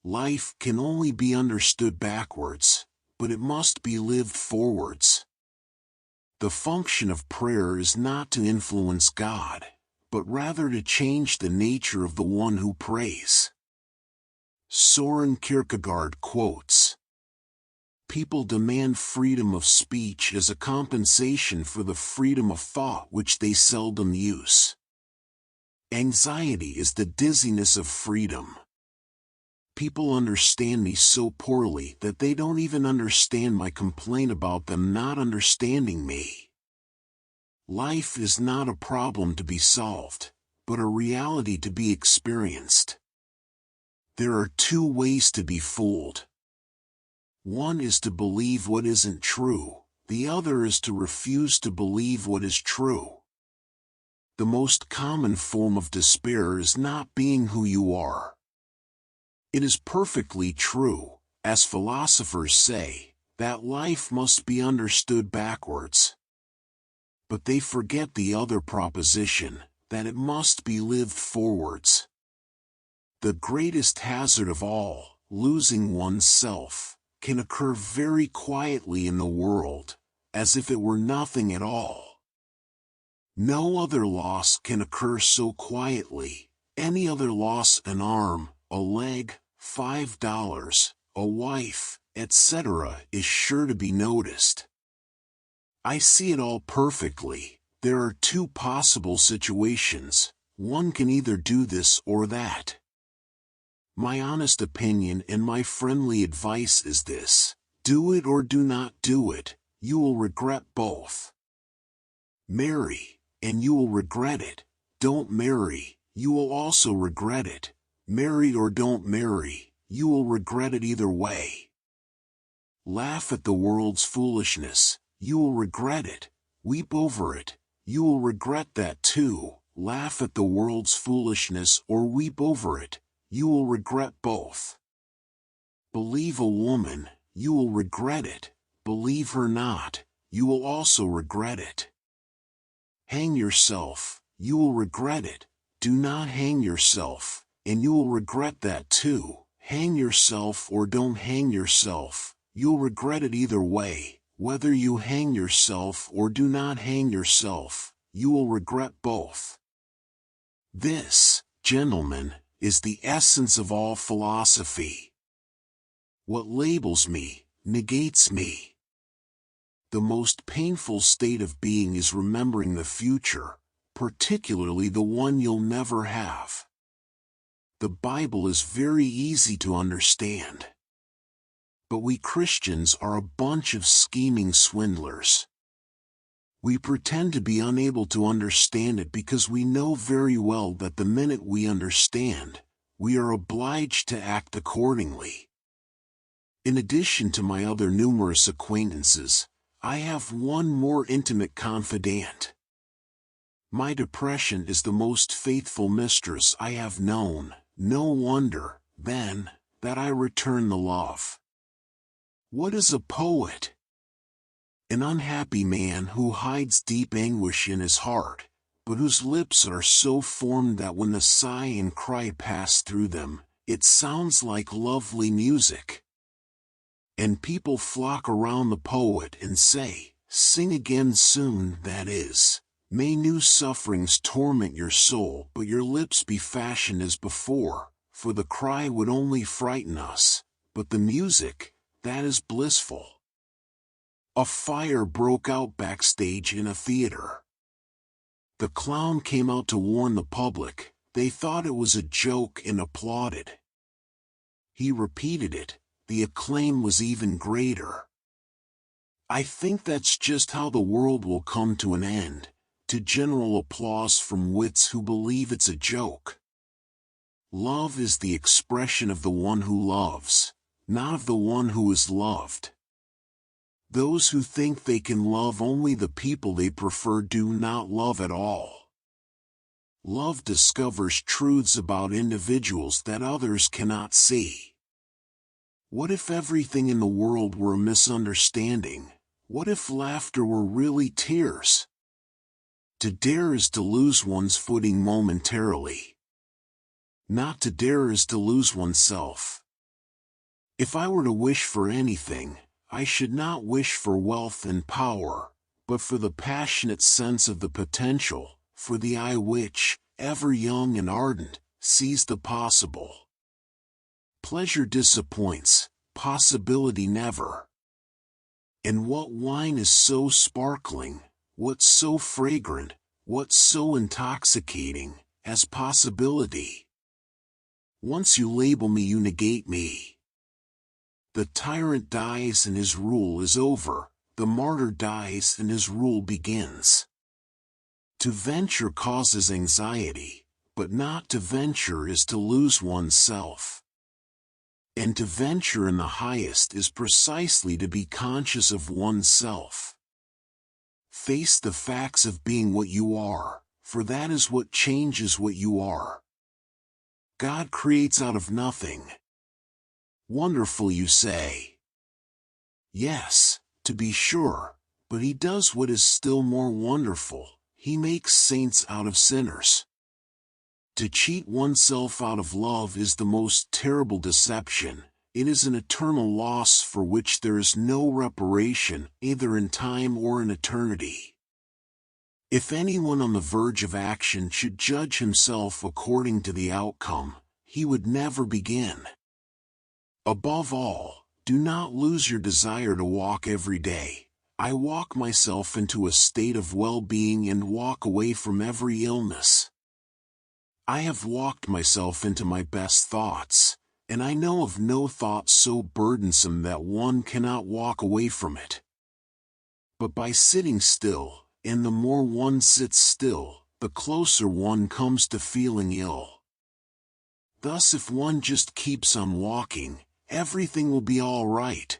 Life can only be understood backwards, but it must be lived forwards. The function of prayer is not to influence God, but rather to change the nature of the one who prays. Søren Kierkegaard quotes, "People demand freedom of speech as a compensation for the freedom of thought which they seldom use. Anxiety is the dizziness of freedom. People understand me so poorly that they don't even understand my complaint about them not understanding me. Life is not a problem to be solved, but a reality to be experienced. There are two ways to be fooled. One is to believe what isn't true, the other is to refuse to believe what is true. The most common form of despair is not being who you are. It is perfectly true, as philosophers say, that life must be understood backwards. But they forget the other proposition, that it must be lived forwards. The greatest hazard of all, losing one's self, can occur very quietly in the world, as if it were nothing at all. No other loss can occur so quietly. Any other loss, an arm, a leg, $5, a wife, etc., is sure to be noticed. I see it all perfectly. There are two possible situations. One can either do this or that. My honest opinion and my friendly advice is this: do it or do not do it. You will regret both. Marry, and you will regret it. Don't marry, you will also regret it. Marry or don't marry, you will regret it either way. Laugh at the world's foolishness, you will regret it. Weep over it, you will regret that too. Laugh at the world's foolishness or weep over it, you will regret both. Believe a woman, you will regret it. Believe her not, you will also regret it. Hang yourself, you will regret it. Do not hang yourself, and you will regret that too. Hang yourself or don't hang yourself, you'll regret it either way. Whether you hang yourself or do not hang yourself, you will regret both. This, gentlemen, is the essence of all philosophy. What labels me, negates me. The most painful state of being is remembering the future, particularly the one you'll never have. The Bible is very easy to understand. But we Christians are a bunch of scheming swindlers. We pretend to be unable to understand it because we know very well that the minute we understand, we are obliged to act accordingly. In addition to my other numerous acquaintances, I have one more intimate confidant. My depression is the most faithful mistress I have known. No wonder, then, that I return the love. What is a poet? An unhappy man who hides deep anguish in his heart, but whose lips are so formed that when the sigh and cry pass through them, it sounds like lovely music. And people flock around the poet and say, "Sing again soon," that is, "May new sufferings torment your soul, but your lips be fashioned as before," for the cry would only frighten us, but the music, that is blissful. A fire broke out backstage in a theater. The clown came out to warn the public. They thought it was a joke and applauded. He repeated it. The acclaim was even greater. I think that's just how the world will come to an end, to general applause from wits who believe it's a joke. Love is the expression of the one who loves, not of the one who is loved. Those who think they can love only the people they prefer do not love at all. Love discovers truths about individuals that others cannot see. What if everything in the world were a misunderstanding? What if laughter were really tears? To dare is to lose one's footing momentarily. Not to dare is to lose oneself. If I were to wish for anything, I should not wish for wealth and power, but for the passionate sense of the potential, for the eye which, ever young and ardent, sees the possible. Pleasure disappoints, possibility never. And what wine is so sparkling, what so fragrant, what so intoxicating, as possibility? Once you label me, you negate me. The tyrant dies and his rule is over, the martyr dies and his rule begins. To venture causes anxiety, but not to venture is to lose oneself. And to venture in the highest is precisely to be conscious of oneself. Face the facts of being what you are, for that is what changes what you are. God creates out of nothing. Wonderful, you say. Yes, to be sure, but he does what is still more wonderful. He makes saints out of sinners. To cheat oneself out of love is the most terrible deception. It is an eternal loss for which there is no reparation, either in time or in eternity. If anyone on the verge of action should judge himself according to the outcome, he would never begin. Above all, do not lose your desire to walk every day. I walk myself into a state of well-being and walk away from every illness. I have walked myself into my best thoughts, and I know of no thought so burdensome that one cannot walk away from it. But by sitting still, and the more one sits still, the closer one comes to feeling ill. Thus, if one just keeps on walking, everything will be all right.